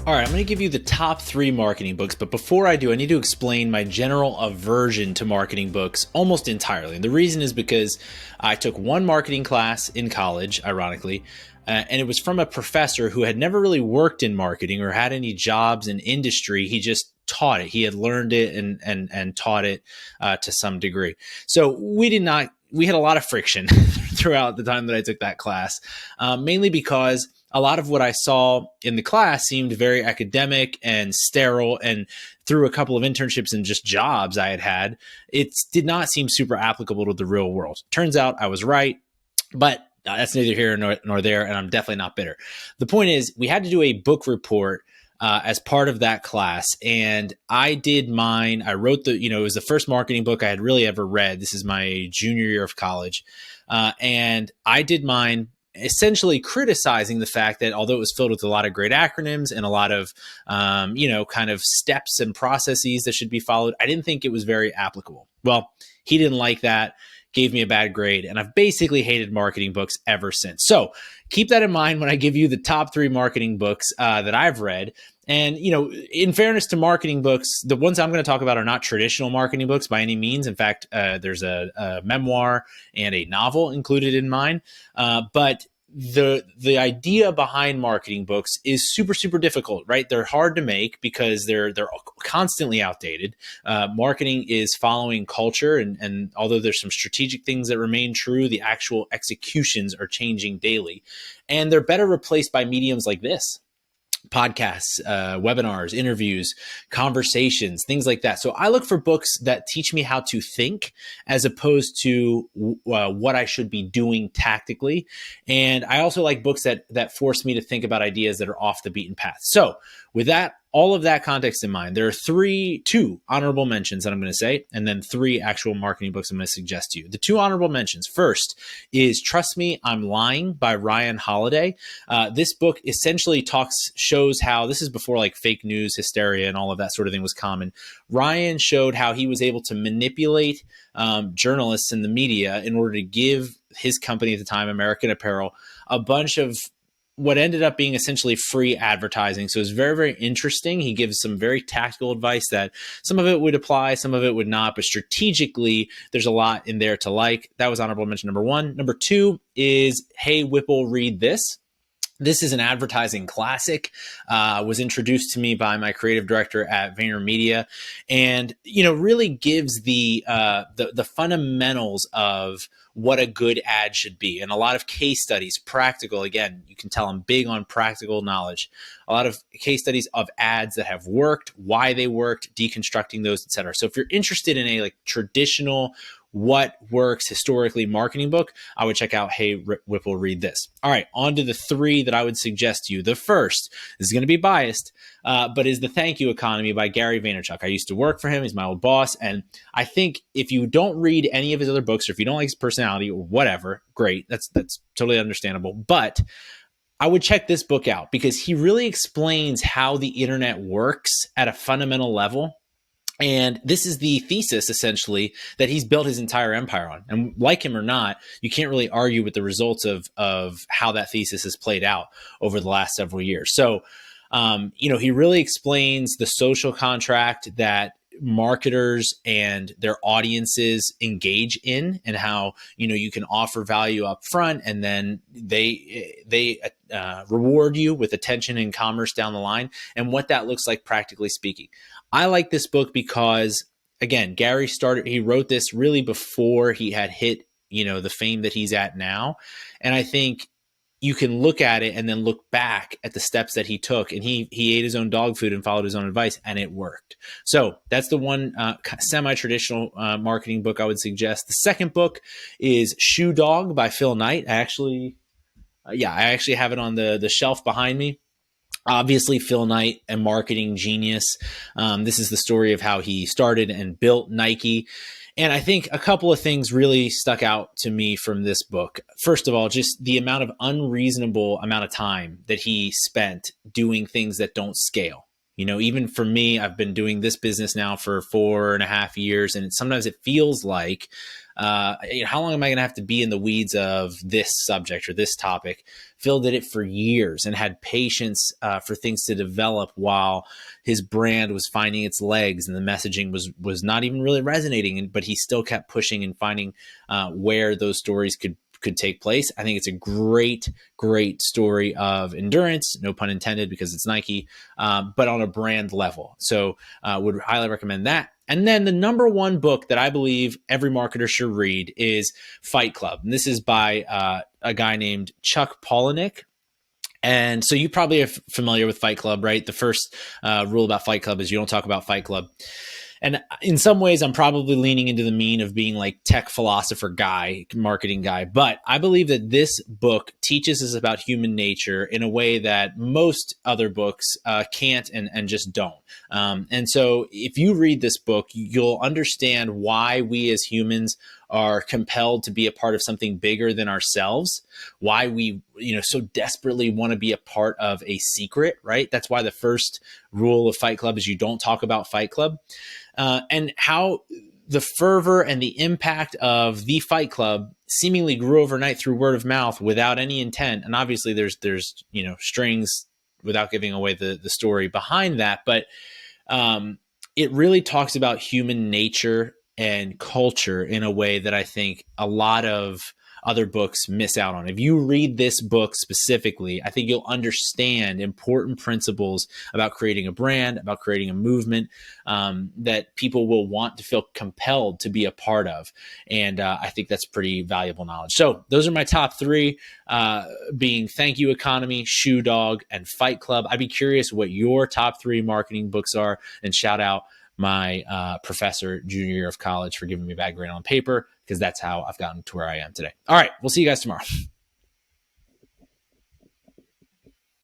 All right, I'm going to give you the top 3 marketing books, but before I do, I need to explain my general aversion to marketing books almost entirely. And the reason is because I took one marketing class in college, ironically, and it was from a professor who had never really worked in marketing or had any jobs in industry. He just taught it. He had learned it and taught it to some degree. So we had a lot of friction throughout the time that I took that class, mainly because a lot of what I saw in the class seemed very academic and sterile, and through a couple of internships and just jobs I had, it did not seem super applicable to the real world. Turns out I was right, but that's neither here nor there, and I'm definitely not bitter. The point is, we had to do a book report as part of that class. And I did mine. I wrote it was the first marketing book I had really ever read. This is my junior year of college. And I did mine essentially criticizing the fact that although it was filled with a lot of great acronyms and a lot of, kind of steps and processes that should be followed, I didn't think it was very applicable. Well, he didn't like that, gave me a bad grade, and I've basically hated marketing books ever since. So keep that in mind when I give you the top 3 marketing books that I've read. And, in fairness to marketing books, the ones I'm going to talk about are not traditional marketing books by any means. In fact, there's a memoir and a novel included in mine. But the idea behind marketing books is super, super difficult, right? They're hard to make because they're constantly outdated. Marketing is following culture, and although there's some strategic things that remain true, the actual executions are changing daily. And they're better replaced by mediums like this: podcasts, webinars, interviews, conversations, things like that. So I look for books that teach me how to think as opposed to what I should be doing tactically. And I also like books that force me to think about ideas that are off the beaten path. So with all of that context in mind, there are two honorable mentions that I'm going to say, and then 3 actual marketing books I'm going to suggest to you. The 2 honorable mentions, first is Trust Me, I'm Lying by Ryan Holiday. This book essentially shows how, this is before like fake news, hysteria, and all of that sort of thing was common. Ryan showed how he was able to manipulate journalists in the media in order to give his company at the time, American Apparel, a bunch of what ended up being essentially free advertising. So it's very, very interesting. He gives some very tactical advice that some of it would apply, some of it would not, but strategically, there's a lot in there to like. That was honorable mention number 1. Number 2 is Hey Whipple, Read This. This is an advertising classic, was introduced to me by my creative director at VaynerMedia, and, really gives the fundamentals of what a good ad should be. And a lot of case studies, practical, again, you can tell I'm big on practical knowledge. A lot of case studies of ads that have worked, why they worked, deconstructing those, et cetera. So if you're interested in a traditional what works historically marketing book, I would check out Hey Whipple, Read This. All right, on to the 3 that I would suggest to you. The first is going to be biased, but is The Thank You Economy by Gary Vaynerchuk. I used to work for him. He's my old boss. And I think if you don't read any of his other books, or if you don't like his personality or whatever, great. That's totally understandable. But I would check this book out because he really explains how the internet works at a fundamental level. And this is the thesis, essentially, that he's built his entire empire on. And like him or not, you can't really argue with the results of how that thesis has played out over the last several years. So, he really explains the social contract that marketers and their audiences engage in, and how, you can offer value up front, and then they reward you with attention and commerce down the line, and what that looks like practically speaking. I like this book because, again, he wrote this really before he had hit, the fame that he's at now. And I think you can look at it and then look back at the steps that he took, and he ate his own dog food and followed his own advice, and it worked. So that's the one semi-traditional marketing book I would suggest. The second book is Shoe Dog by Phil Knight. I actually have it on the shelf behind me. Obviously, Phil Knight, a marketing genius. This is the story of how he started and built Nike. And I think a couple of things really stuck out to me from this book. First of all, just the unreasonable amount of time that he spent doing things that don't scale. Even for me, I've been doing this business now for 4.5 years, and sometimes it feels like how long am I going to have to be in the weeds of this subject or this topic? Phil did it for years and had patience for things to develop while his brand was finding its legs and the messaging was not even really resonating, but he still kept pushing and finding where those stories could take place. I think it's a great story of endurance, no pun intended, because it's Nike, but on a brand level. So would highly recommend that. And then the number one book that I believe every marketer should read is Fight Club. And this is by a guy named Chuck Palahniuk. And so you probably are familiar with Fight Club, right? The first rule about Fight Club is you don't talk about Fight Club. And in some ways, I'm probably leaning into the mean of being like tech philosopher guy, marketing guy. But I believe that this book teaches us about human nature in a way that most other books can't and just don't. And so if you read this book, you'll understand why we as humans are compelled to be a part of something bigger than ourselves, why we, so desperately want to be a part of a secret, right? That's why the first rule of Fight Club is you don't talk about Fight Club. And how the fervor and the impact of the Fight Club seemingly grew overnight through word of mouth without any intent. And obviously there's strings without giving away the story behind that. But it really talks about human nature and culture in a way that I think a lot of other books miss out on. If you read this book specifically, I think you'll understand important principles about creating a brand, about creating a movement that people will want to feel compelled to be a part of. And I think that's pretty valuable knowledge. So those are my top three, being Thank You Economy, Shoe Dog, and Fight Club. I'd be curious what your top three marketing books are, and shout out my professor junior year of college for giving me a bad grade on paper, because that's how I've gotten to where I am today. All right, we'll see you guys tomorrow.